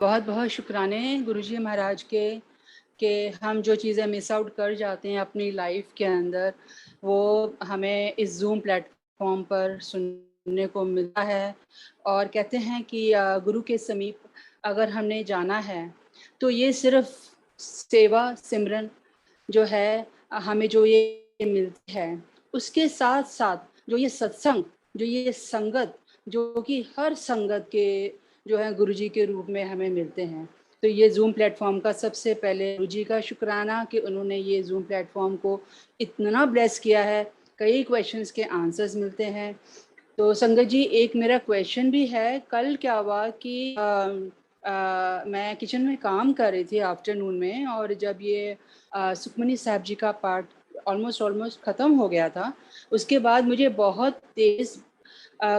बहुत बहुत शुक्राने गुरुजी महाराज के कि हम जो चीज़ें मिस आउट कर जाते हैं अपनी लाइफ के अंदर, वो हमें इस जूम प्लेटफॉर्म पर सुनने को मिलता है। और कहते हैं कि गुरु के समीप अगर हमने जाना है तो ये सिर्फ सेवा सिमरन जो है हमें जो ये मिलती है, उसके साथ साथ जो ये सत्संग, जो ये संगत, जो कि हर संगत के जो है गुरुजी के रूप में हमें मिलते हैं। तो ये जूम प्लेटफॉर्म का सबसे पहले गुरुजी का शुक्राना कि उन्होंने ये जूम प्लेटफॉर्म को इतना ब्लेस किया है। कई क्वेश्चंस के आंसर्स मिलते हैं। तो संगत जी, एक मेरा क्वेश्चन भी है। कल क्या हुआ कि मैं किचन में काम कर रही थी आफ्टरनून में, और जब ये सुखमनी साहब जी का पाठ ऑलमोस्ट ख़त्म हो गया था, उसके बाद मुझे बहुत तेज़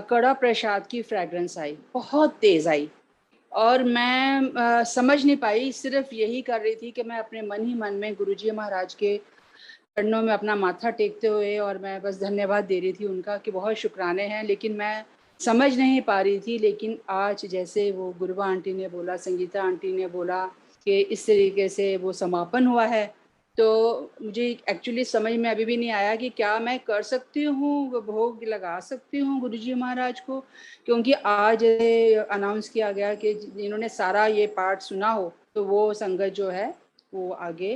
कड़ा प्रसाद की फ्रेगरेंस आई, बहुत तेज़ आई। और मैं समझ नहीं पाई, सिर्फ यही कर रही थी कि मैं अपने मन ही मन में गुरुजी महाराज के चरणों में अपना माथा टेकते हुए, और मैं बस धन्यवाद दे रही थी उनका कि बहुत शुक्राने हैं, लेकिन मैं समझ नहीं पा रही थी। लेकिन आज जैसे वो गुरबा आंटी ने बोला, संगीता आंटी ने बोला कि इस तरीके से वो समापन हुआ है, तो मुझे एक्चुअली समझ में अभी भी नहीं आया कि क्या मैं कर सकती हूँ, वो भोग लगा सकती हूँ गुरुजी महाराज को, क्योंकि आज अनाउंस किया गया कि जिन्होंने सारा ये पाठ सुना हो तो वो संगत जो है वो आगे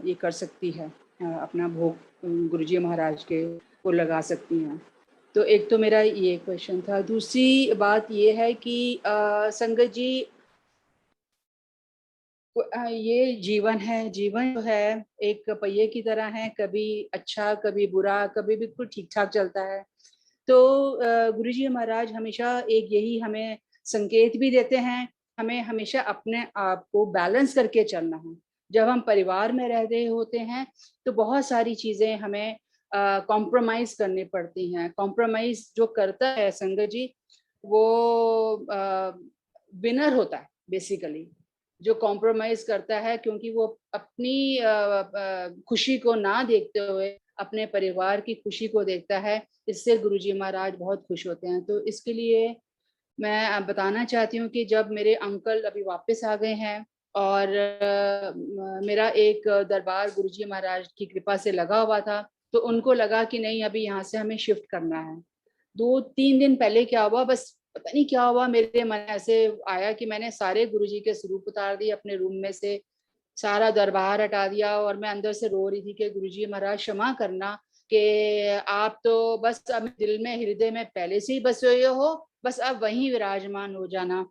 ये कर सकती है, अपना भोग गुरुजी महाराज के को लगा सकती हैं। तो एक तो मेरा ये क्वेश्चन था। दूसरी बात ये है कि संगत जी, ये जीवन है, जीवन जो है एक पहिए की तरह है, कभी अच्छा, कभी बुरा, कभी बिल्कुल ठीक-ठाक चलता है। तो गुरुजी महाराज हमेशा एक यही हमें संकेत भी देते हैं, हमें हमेशा अपने आप को बैलेंस करके चलना है। जब हम परिवार में रह रहे होते हैं, तो बहुत सारी चीज़ें हमें कॉम्प्रोमाइज़ करनी पड़ती हैं। कॉम्प्रोमाइज़ जो करता है संगत जी, वो विनर होता है बेसिकली। जो कॉम्प्रोमाइज़ करता है, क्योंकि वो अपनी खुशी को ना देखते हुए अपने परिवार की खुशी को देखता है, इससे गुरुजी महाराज बहुत खुश होते हैं। तो इसके लिए मैं बताना चाहती हूँ कि जब मेरे अंकल अभी वापस आ गए हैं, और मेरा एक दरबार गुरुजी महाराज की कृपा से लगा हुआ था, तो उनको लगा कि नहीं, अभी यहाँ से हमें शिफ्ट करना है। 2-3 दिन पहले क्या हुआ, बस पता नहीं क्या हुआ, मेरे मन में ऐसे आया कि मैंने सारे गुरुजी के स्वरूप उतार दिए अपने रूम में से, सारा दरबार हटा दिया, और मैं अंदर से रो रही थी कि गुरुजी महाराज क्षमा करना कि आप तो बस अब दिल में, हृदय में पहले से ही बसे हुए हो, बस अब वहीं विराजमान हो जाना।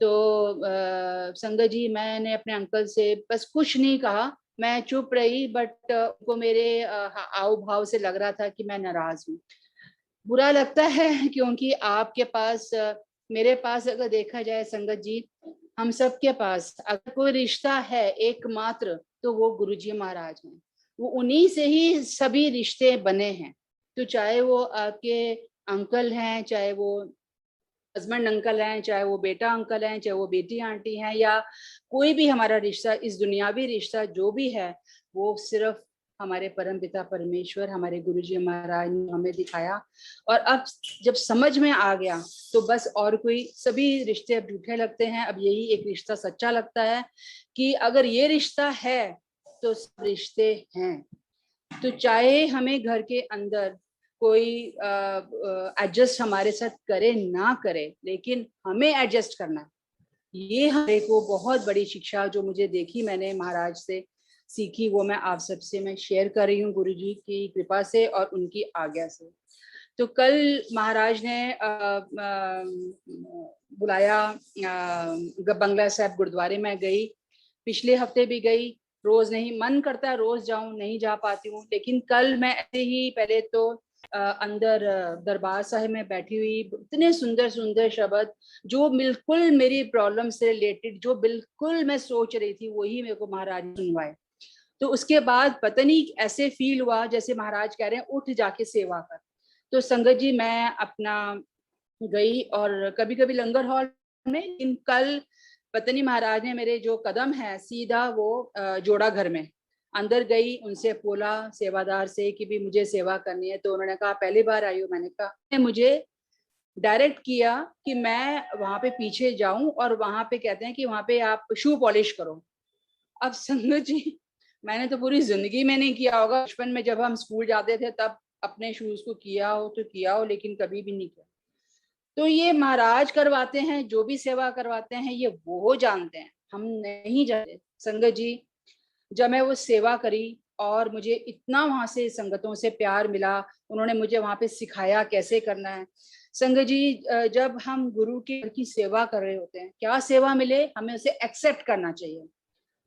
तो संगत जी, मैंने अपने अंकल से बस कुछ नहीं कहा, मैं चुप रही, बट उनको मेरे हाव भाव से लग रहा था कि मैं नाराज हूँ। बुरा लगता है क्योंकि आपके पास, मेरे पास अगर देखा जाए संगत जी, हम सबके पास अगर कोई रिश्ता है एकमात्र, तो वो गुरुजी महाराज हैं। वो उन्हीं से ही सभी रिश्ते बने हैं। तो चाहे वो आपके अंकल हैं, चाहे वो हस्बैंड अंकल हैं, चाहे वो बेटा अंकल हैं, चाहे वो बेटी आंटी हैं, या कोई भी हमारा रिश्ता, इस दुनियावी रिश्ता जो भी है, वो सिर्फ हमारे परमपिता परमेश्वर, हमारे गुरुजी महाराज ने हमें दिखाया। और अब जब समझ में आ गया, तो बस और कोई, सभी रिश्ते अब झूठे लगते हैं। अब यही एक रिश्ता सच्चा लगता है कि अगर ये रिश्ता है तो सब रिश्ते हैं। तो चाहे हमें घर के अंदर कोई एडजस्ट हमारे साथ करे ना करे, लेकिन हमें एडजस्ट करना है। ये हमारे को बहुत बड़ी शिक्षा जो मुझे देखी, मैंने महाराज से सीखी, वो मैं आप सबसे मैं शेयर कर रही हूँ गुरुजी की कृपा से और उनकी आज्ञा से। तो कल महाराज ने बुलाया, बंगला साहब गुरुद्वारे में गई, पिछले हफ्ते भी गई। रोज नहीं मन करता, रोज जाऊं, नहीं जा पाती हूँ, लेकिन कल मैं ऐसे ही, पहले तो अंदर दरबार साहिब में बैठी हुई, इतने सुंदर सुंदर शब्द जो बिल्कुल मेरी प्रॉब्लम से रिलेटेड, जो बिल्कुल मैं सोच रही थी, वही मेरे को महाराज ने सुनवाए। तो उसके बाद पता नहीं ऐसे फील हुआ जैसे महाराज कह रहे हैं उठ जाके सेवा कर। तो संगत जी, मैं अपना गई, और कभी कभी लंगर हॉल में, लेकिन कल पता नहीं महाराज ने मेरे जो कदम है सीधा वो जोड़ा घर में अंदर गई, उनसे बोला सेवादार से कि भी मुझे सेवा करनी है। तो उन्होंने कहा पहली बार आई हो? मैंने कहा मुझे डायरेक्ट किया कि मैं वहां पे पीछे जाऊं और वहां पे कहते हैं कि वहां पे आप शू पॉलिश करो। अब संगत जी, मैंने तो पूरी जिंदगी में नहीं किया होगा, बचपन में जब हम स्कूल जाते थे तब अपने शूज को किया हो तो किया हो, लेकिन कभी भी नहीं किया। तो ये महाराज करवाते हैं, जो भी सेवा करवाते हैं ये वो जानते हैं, हम नहीं जानते। संगत जी, जब मैं वो सेवा करी और मुझे इतना वहां से संगतों से प्यार मिला, उन्होंने मुझे वहां पे सिखाया कैसे करना है। संगत जी, जब हम गुरु की सेवा कर रहे होते हैं, क्या सेवा मिले हमें उसे एक्सेप्ट करना चाहिए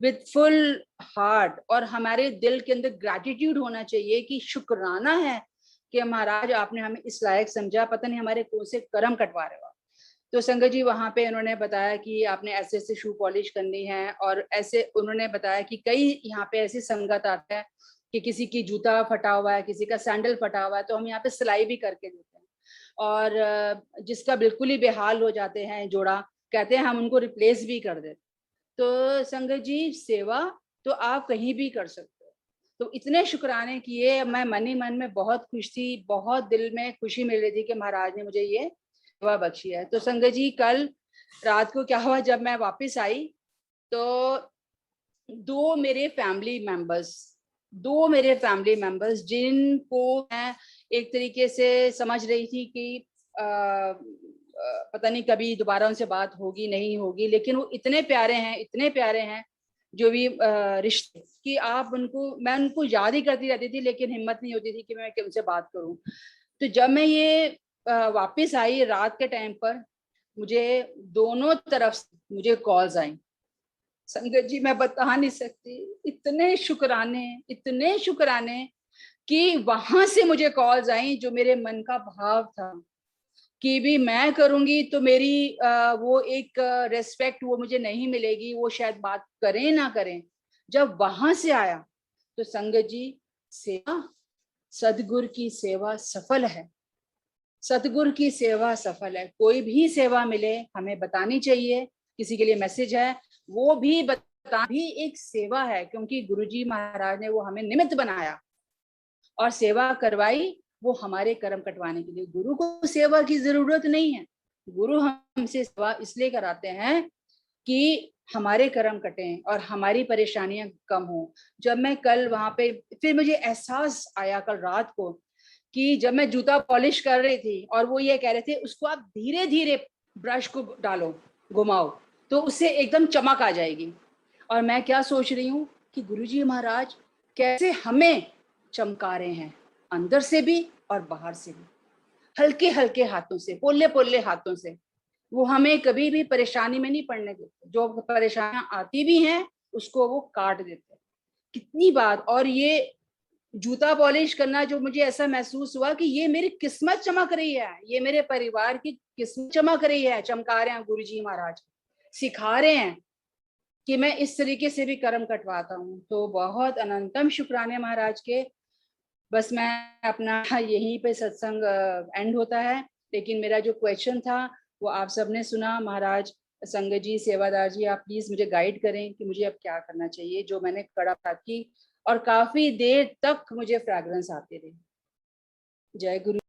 विद फुल हार्ट, और हमारे दिल के अंदर ग्रैटिट्यूड होना चाहिए कि शुक्राना है कि महाराज आपने हमें इस लायक समझा, पता नहीं हमारे कौन से कर्म कटवा रहे हो। तो संगत जी वहां पे उन्होंने बताया कि आपने ऐसे ऐसे शू पॉलिश करनी है, और ऐसे उन्होंने बताया कि कई यहाँ पे ऐसी संगत आता है कि किसी की जूता फटा हुआ है, किसी का सैंडल फटा हुआ है, तो हम यहाँ पे सिलाई भी करके देते हैं। और जिसका बिल्कुल ही बेहाल हो जाते हैं जोड़ा, कहते हैं हम उनको रिप्लेस भी कर देते। तो संगत जी, सेवा तो आप कहीं भी कर सकते हो। तो इतने शुक्राने किए, मैं मन ही मन में बहुत खुश थी, बहुत दिल में खुशी मिल रही थी कि महाराज ने मुझे ये सेवा बख्शी है। तो संगत जी, कल रात को क्या हुआ, जब मैं वापस आई तो दो मेरे फैमिली मेंबर्स जिनको मैं एक तरीके से समझ रही थी कि पता नहीं कभी दोबारा उनसे बात होगी नहीं होगी, लेकिन वो इतने प्यारे हैं, इतने प्यारे हैं जो भी रिश्ते कि आप उनको, मैं उनको याद ही करती रहती थी, लेकिन हिम्मत नहीं होती थी कि मैं उनसे बात करूं। तो जब मैं ये वापस आई रात के टाइम पर, मुझे दोनों तरफ से मुझे कॉल्स आई। संगत जी, मैं बता नहीं सकती, इतने शुक्राने कि वहां से मुझे कॉल्स आई, जो मेरे मन का भाव था कि भी मैं करूंगी तो मेरी वो एक रेस्पेक्ट वो मुझे नहीं मिलेगी, वो शायद बात करें ना करें। जब वहां से आया तो संगत जी, सेवा, सदगुरु की सेवा सफल है, सतगुरु की सेवा सफल है। कोई भी सेवा मिले हमें बतानी चाहिए, किसी के लिए मैसेज है वो भी बता भी एक सेवा है, क्योंकि गुरुजी महाराज ने वो हमें निमित्त बनाया और सेवा करवाई, वो हमारे कर्म कटवाने के लिए। गुरु को सेवा की जरूरत नहीं है, गुरु हमसे सेवा इसलिए कराते हैं कि हमारे कर्म कटें और हमारी परेशानियां कम हो। जब मैं कल वहां पे, फिर मुझे एहसास आया कल रात को कि जब मैं जूता पॉलिश कर रही थी और वो ये कह रहे थे उसको आप धीरे धीरे ब्रश को डालो, घुमाओ, तो उससे एकदम चमक आ जाएगी। और मैं क्या सोच रही हूँ कि गुरुजी महाराज कैसे हमें चमका रहे हैं, अंदर से भी और बाहर से भी, हल्के हल्के हाथों से, पोले पोले हाथों से। वो हमें कभी भी परेशानी में नहीं पड़ने देते, जो परेशानियां आती भी हैं उसको वो काट देते हैं। कितनी बात। और ये जूता पॉलिश करना, जो मुझे ऐसा महसूस हुआ कि ये मेरी किस्मत चमक रही है, ये मेरे परिवार की किस्मत चमक रही है, चमका रहे हैं गुरुजी महाराज, सिखा रहे हैं कि मैं इस तरीके से भी कर्म कटवाता हूँ। तो बहुत अनंतम शुक्राने महाराज के। बस मैं अपना यहीं पे सत्संग एंड होता है, लेकिन मेरा जो क्वेश्चन था वो आप सबने सुना। महाराज, संगत जी, सेवादार जी, आप प्लीज मुझे गाइड करें कि मुझे अब क्या करना चाहिए। जो मैंने कड़ा की और काफी देर तक मुझे फ्रैग्रेंस आती रही। जय गुरु।